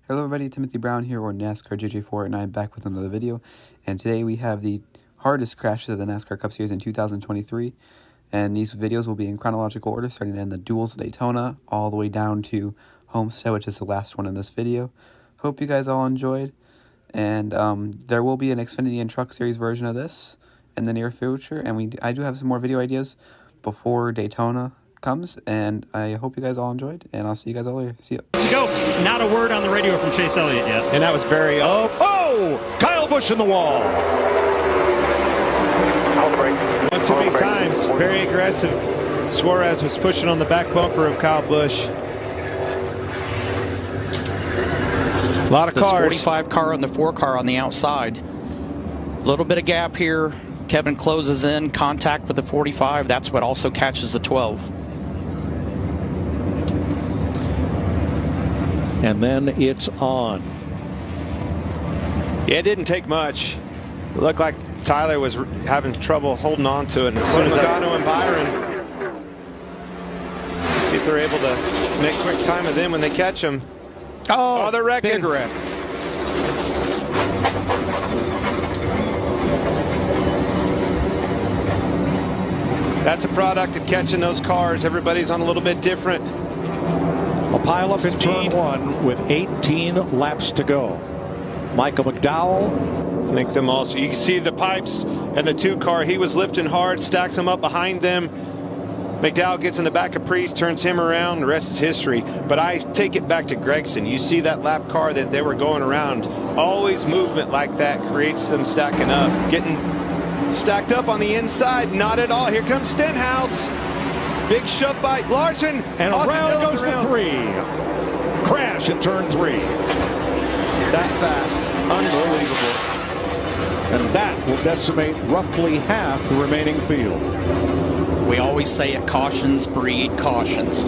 Hello everybody, Timothy Brown here, or NASCAR JJ4, and I'm back with another video. And today we have the hardest crashes of the NASCAR Cup Series in 2023. And these videos will be in chronological order, starting in the duels of Daytona, all the way down to Homestead, which is the last one in this video. Hope you guys all enjoyed. And there will be an Xfinity and Truck Series version of this in the near future. And I do have some more video ideas before Daytona comes, and I hope you guys all enjoyed, and I'll see you guys all later. See ya. To go. Not a word on the radio from Chase Elliott yet. And that was very Kyle Busch in the wall. One too many times. Very aggressive. Suarez was pushing on the back bumper of Kyle Busch. A lot of this cars. 45 car and the 4 car on the outside. A little bit of gap here. Kevin closes in, contact with the 45. That's what also catches the 12. And then it's on. Yeah, it didn't take much. It looked like Tyler was having trouble holding on to it. And as soon as Logano and Byron, see if they're able to make quick time of them when they catch them. Oh, they're wrecking. big wreck. That's a product of catching those cars. Everybody's on a little bit different. A pile up in turn 1 with 18 laps to go. Michael McDowell. Make them all. So you can see the pipes and the 2 car. He was lifting hard, stacks them up behind them. McDowell gets in the back of Preece, turns him around. The rest is history. But I take it back to Gregson. You see that lap car that they were going around. Always movement like that creates them stacking up. Getting stacked up on the inside. Not at all. Here comes Stenhouse. Big shove by Larson. And around goes the 3. Crash in turn 3. That fast. Unbelievable. And that will decimate roughly half the remaining field. We always say it, cautions breed cautions.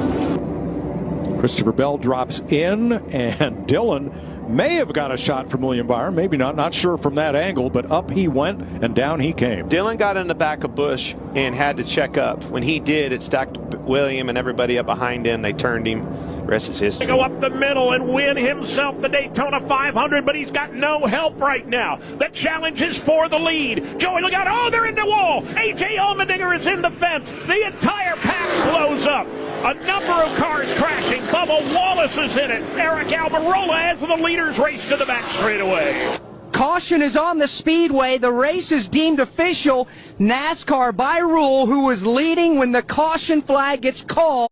Christopher Bell drops in, and Dillon may have got a shot from William Byron. Maybe not. Not sure from that angle, but up he went and down he came. Dillon got in the back of Busch and had to check up. When he did, it stacked William and everybody up behind him. They turned him. Rest is history. Go up the middle and win himself the Daytona 500, but he's got no help right now. The challenge is for the lead. Joey Logano, oh, they're in the wall. A.J. Allmendinger is in the fence. The entire pack blows up. A number of cars crashing. Bubba Wallace is in it. Eric Almirola as the leaders race to the back straightaway. Caution is on the speedway. The race is deemed official. NASCAR by rule, who was leading when the caution flag gets called.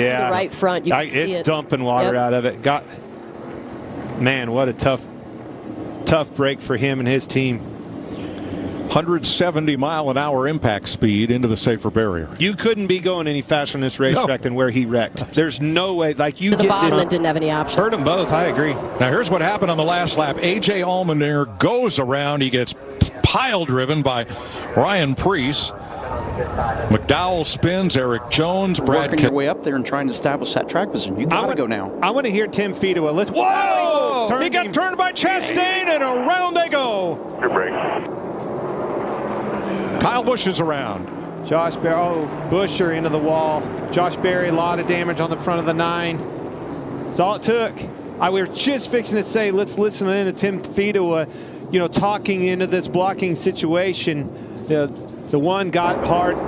Yeah, the right front, you can see it's it. dumping water out of it. Man, what a tough break for him and his team. 170-mile-an-hour impact speed into the safer barrier. You couldn't be going any faster on this racetrack than where he wrecked. There's no way. Like you to the get bottom and didn't have any options. Hurt them both. I agree. Now here's what happened on the last lap. A.J. Allmendinger goes around. He gets pile driven by Ryan Preece. McDowell spins. Eric Jones. Brad Working your way up there and trying to establish that track position. You got to go now. I want to hear Tim Fedewa. Let's. Whoa! He got turned by Chastain, and around they go. Your brake. Kyle Busch is around. Josh Berry, Busher into the wall. Josh Berry, a lot of damage on the front of the 9. That's all it took. We were just fixing to say, let's listen in to Tim Fedewa, talking into this blocking situation. The one got hard.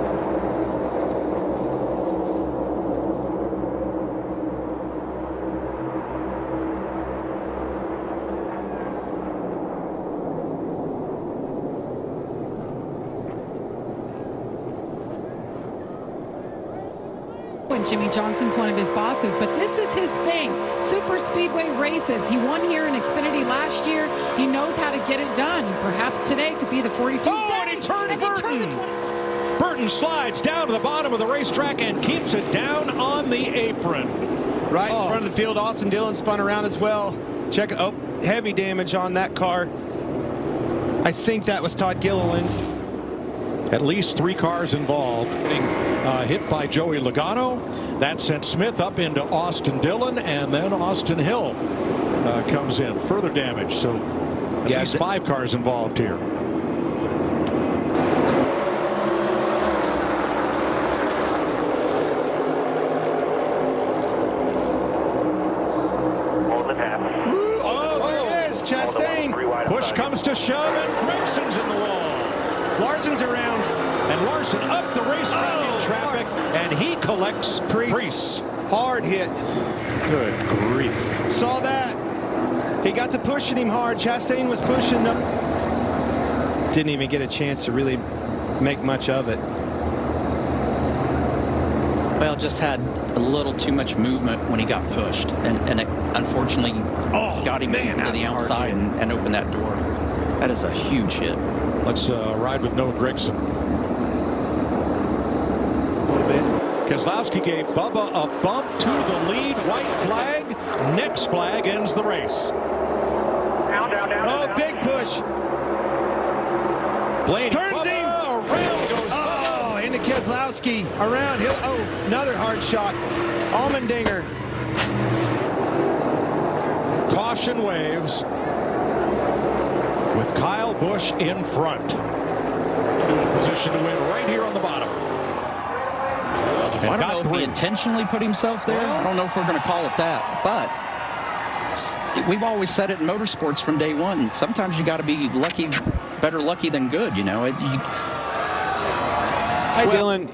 And Jimmy Johnson's one of his bosses, but this is his thing. Super speedway races. He won here in Xfinity last year. He knows how to get it done. Perhaps today could be the 42. And he turns Burton. Burton slides down to the bottom of the racetrack and keeps it down on the apron. Right in front of the field. Austin Dillon spun around as well. Check it. Oh, heavy damage on that car. I think that was Todd Gilliland. At least 3 cars involved. Hit by Joey Logano. That sent Smith up into Austin Dillon, and then Austin Hill comes in. Further damage. So at least 5 cars involved here. Oh, there it is, Chastain. Push comes to shove, and Gregson's in the wall. Larson's around. And Larson up the racetrack in traffic, and he collects Preece. Hard hit. Good grief. Saw that. He got to pushing him hard. Chastain was pushing him. Didn't even get a chance to really make much of it. Well, just had a little too much movement when he got pushed, and it unfortunately got him into the outside and opened that door. That is a huge hit. Let's ride with Noah Gragson. A little bit. Keselowski gave Bubba a bump to the lead. White flag. Next flag ends the race. Oh, big push. Blaney Turns him. Around goes Oh, into Keselowski. Around. Oh, another hard shot. Allmendinger. Caution waves. With Kyle Busch in front. In position to win right here on the bottom. I don't know if he intentionally put himself there. I don't know if we're going to call it that, but we've always said it in motorsports from day one. Sometimes you got to be lucky, better lucky than good, you know. Dylan,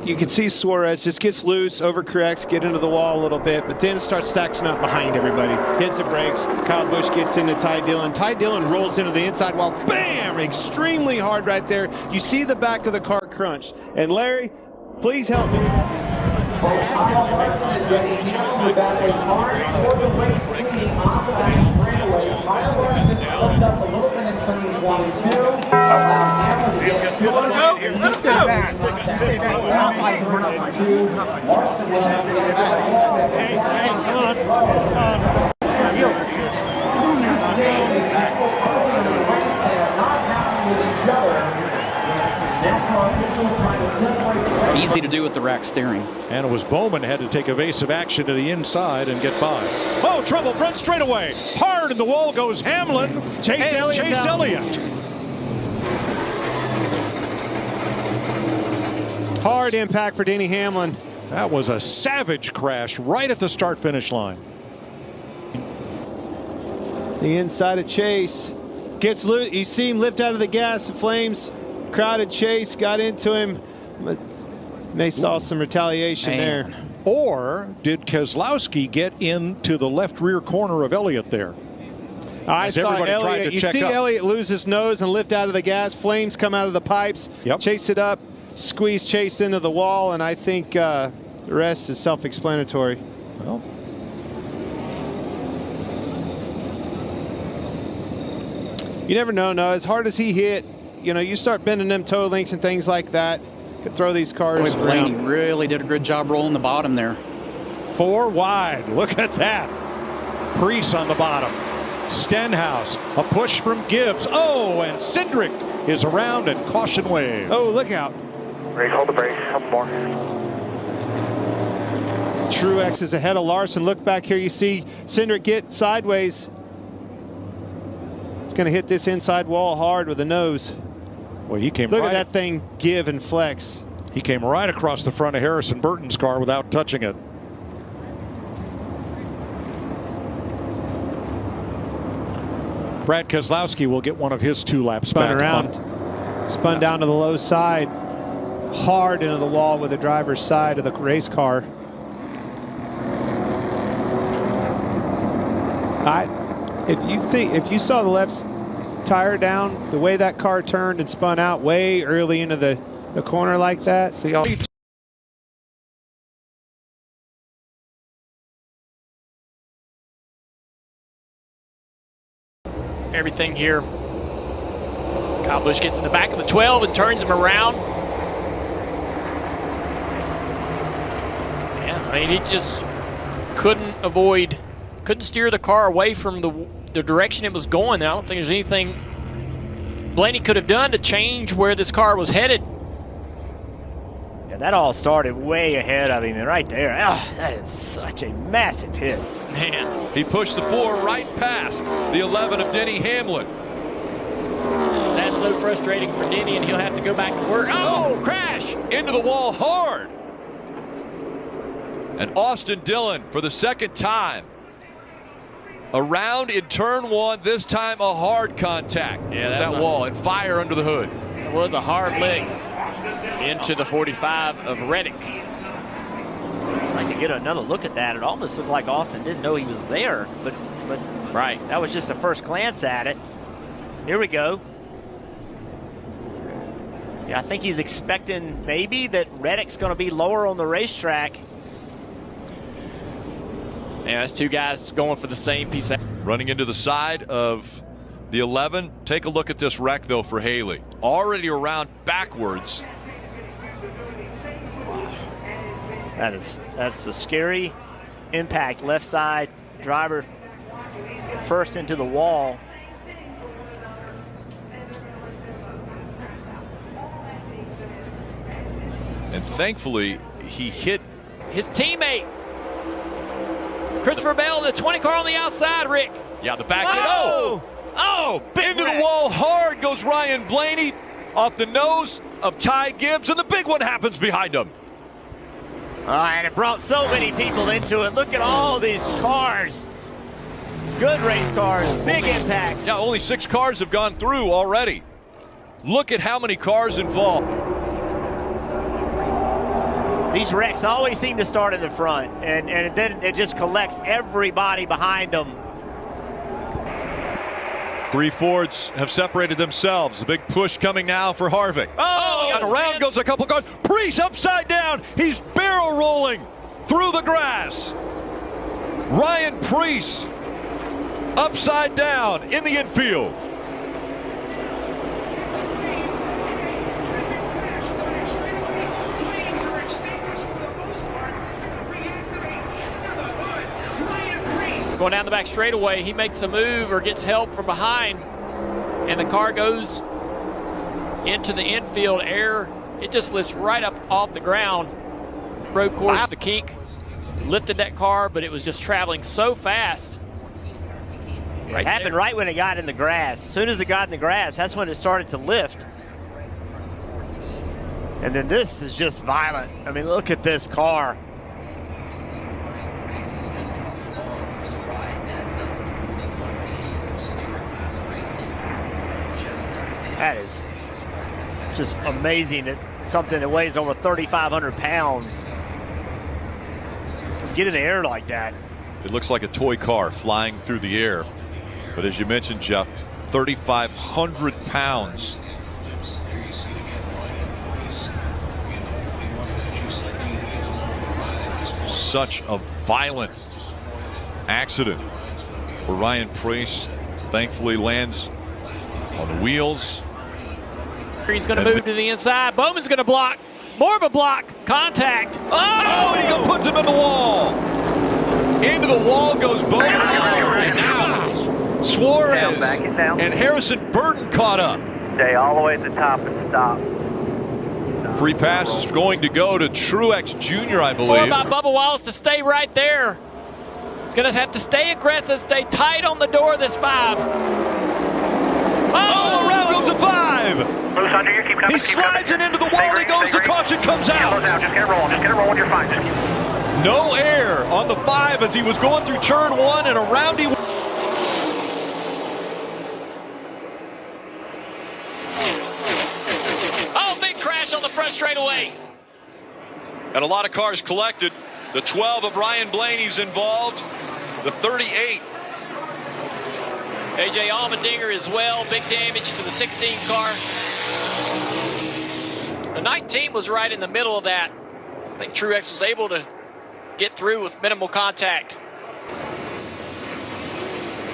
you can see Suarez just gets loose, overcorrects, get into the wall a little bit, but then starts stacking up behind everybody. Hits the brakes. Kyle Busch gets into Ty Dillon. Ty Dillon rolls into the inside wall. Bam! Extremely hard right there. You see the back of the car crunch. And Larry, please help me. Easy to do with the rack steering. And it was Bowman had to take evasive action to the inside and get by. Oh, trouble, front straightaway. Hard in the wall goes Hamlin. Chase Elliott. Hard impact for Denny Hamlin. That was a savage crash right at the start-finish line. The inside of Chase. Gets loose. You see him lift out of the gas. The flames. Crowded Chase. Got into him. They saw some retaliation there. Or did Keselowski get into the left rear corner of Elliott there? I saw Elliott. You see Elliott lose his nose and lift out of the gas. Flames come out of the pipes. Yep. Chase it up. Squeeze Chase into the wall. And I think the rest is self-explanatory. Well, you never know. No, as hard as he hit, you know, you start bending them toe links and things like that. Could throw these cars Boy, Blaney around. really did a good job rolling the bottom there. 4 wide. Look at that. Preece on the bottom. Stenhouse. A push from Gibbs. Oh, and Cindric is around and caution wave. Oh, look out. Brake, hold the brake. Couple more. Truex is ahead of Larson. Look back here. You see Cindric get sideways. It's going to hit this inside wall hard with the nose. Well, he came Look right at that thing give and flex. He came right across the front of Harrison Burton's car without touching it. Brad Keselowski will get one of his 2 laps Spun back. around. Spun down to the low side. Hard into the wall with the driver's side of the race car. If you saw the left tire down, the way that car turned and spun out way early into the corner like that. See all. Everything here. Kyle Busch gets in the back of the 12 and turns him around. Yeah, I mean, he just couldn't steer the car away from the direction it was going. I don't think there's anything Blaney could have done to change where this car was headed. Yeah, that all started way ahead of him, and right there, that is such a massive hit. Man. He pushed the 4 right past the 11 of Denny Hamlin. That's so frustrating for Denny, and he'll have to go back to work. Oh, crash! Into the wall hard. And Austin Dillon, for the second time, Around in turn one, this time a hard contact. Yeah, that wall and fire under the hood. It was a hard lick into the 45 of Reddick. I'd like to get another look at that. It almost looked like Austin didn't know he was there, but right. That was just the first glance at it. Here we go. Yeah, I think he's expecting maybe that Reddick's going to be lower on the racetrack. Yeah, that's two guys going for the same piece. Running into the side of the 11. Take a look at this wreck, though, for Haley. Already around backwards. That's a scary impact. Left side driver first into the wall. And thankfully, he hit his teammate. Christopher Bell, the 20 car on the outside, Rick. Yeah, the back end. Oh, into the wall hard goes Ryan Blaney off the nose of Ty Gibbs, and the big one happens behind him. And it brought so many people into it. Look at all these cars. Good race cars, big impacts. Yeah, only 6 cars have gone through already. Look at how many cars involved. These wrecks always seem to start in the front, and then it just collects everybody behind them. 3 Fords have separated themselves. A big push coming now for Harvick. Oh, and around goes a couple cars. Preece upside down. He's barrel rolling through the grass. Ryan Preece upside down in the infield. Going down the back straightaway, he makes a move or gets help from behind, and the car goes into the infield air. It just lifts right up off the ground. Road course, the kink lifted that car, but it was just traveling so fast. It happened right when it got in the grass. As soon as it got in the grass, that's when it started to lift. And then this is just violent. I mean, look at this car. That is just amazing that something that weighs over 3,500 pounds can get in the air like that. It looks like a toy car flying through the air. But as you mentioned, Jeff, 3,500 pounds. Such a violent accident for Ryan Preece. Thankfully lands on the wheels. He's going to move to the inside. Bowman's going to block. More of a block. Contact. Oh, and he puts him in the wall. Into the wall goes Bowman. And now Suarez and Harrison Burton caught up. Stay all the way at the top and stop. Free pass is going to go to Truex Jr., I believe. Four by Bubba Wallace to stay right there. He's going to have to stay aggressive, stay tight on the door of this 5. Oh, around goes a 5. Moose under you, keep coming. He slides it into the wall, he goes, the caution comes out. Just get it rolling, you're fine. No air on the 5 as he was going through turn 1 and around he. Oh, big crash on the front straightaway. And a lot of cars collected. The 12 of Ryan Blaney's involved. The 38. A.J. Allmendinger as well. Big damage to the 16 car. The 19 was right in the middle of that. I think Truex was able to get through with minimal contact.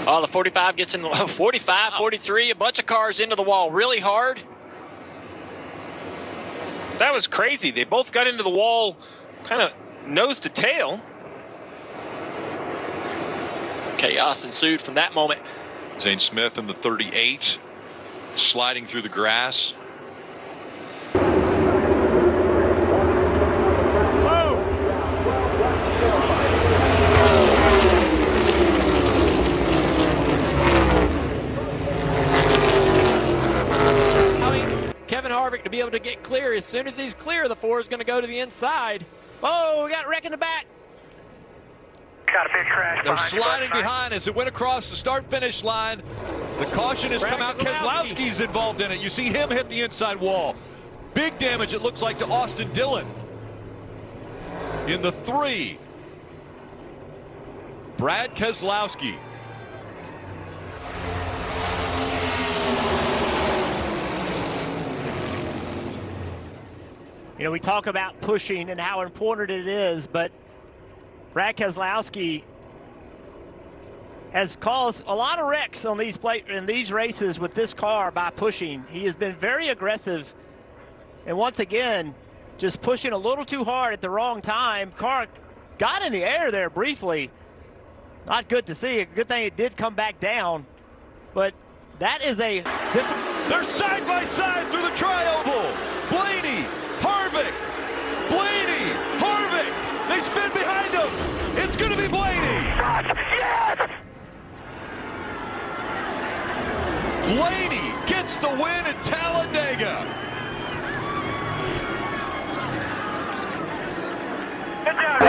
Oh, the 45 gets in the 45, 43, a bunch of cars into the wall really hard. That was crazy. They both got into the wall kind of nose to tail. Chaos ensued from that moment. Zane Smith in the 38, sliding through the grass. Kevin Harvick to be able to get clear. As soon as he's clear, the 4 is going to go to the inside. Oh, we got wreck in the back. Got a big crash. They're sliding behind as it went across the start-finish line. The caution has come out. Keselowski's involved in it. You see him hit the inside wall. Big damage, it looks like, to Austin Dillon. In the 3, Brad Keselowski. You know, we talk about pushing and how important it is, but Brad Keselowski has caused a lot of wrecks on in these races with this car by pushing. He has been very aggressive, and once again, just pushing a little too hard at the wrong time. Car got in the air there briefly. Not good to see. A good thing it did come back down, but that is a different. They're side by side through the tri-oval. Blaney, Harvick, Blaney, Harvick. They spin behind him. It's going to be Blaney. Yes! Blaney gets the win at Talladega. Good job.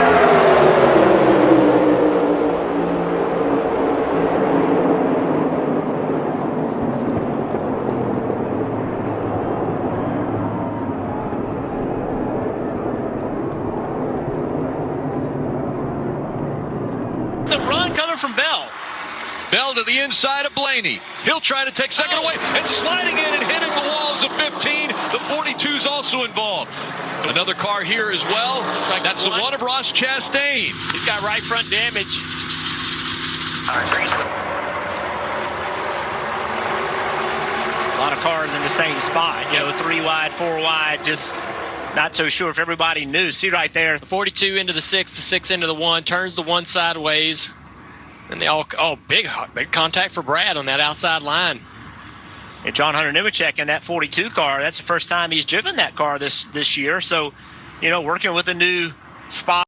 The run coming from Bell. Bell to the inside of Blaney. He'll try to take second away and sliding in and hitting the walls of 15. The 42's also involved. Another car here as well. Like that's the one of Ross Chastain. He's got right front damage. A lot of cars in the same spot. You know, 3 wide, 4 wide. Just not so sure if everybody knew. See right there. The 42 into the 6, the 6 into the 1, turns the 1 sideways. And they all, big contact for Brad on that outside line. And John Hunter Nemechek in that 42 car, that's the first time he's driven that car this year. So, you know, working with a new spot.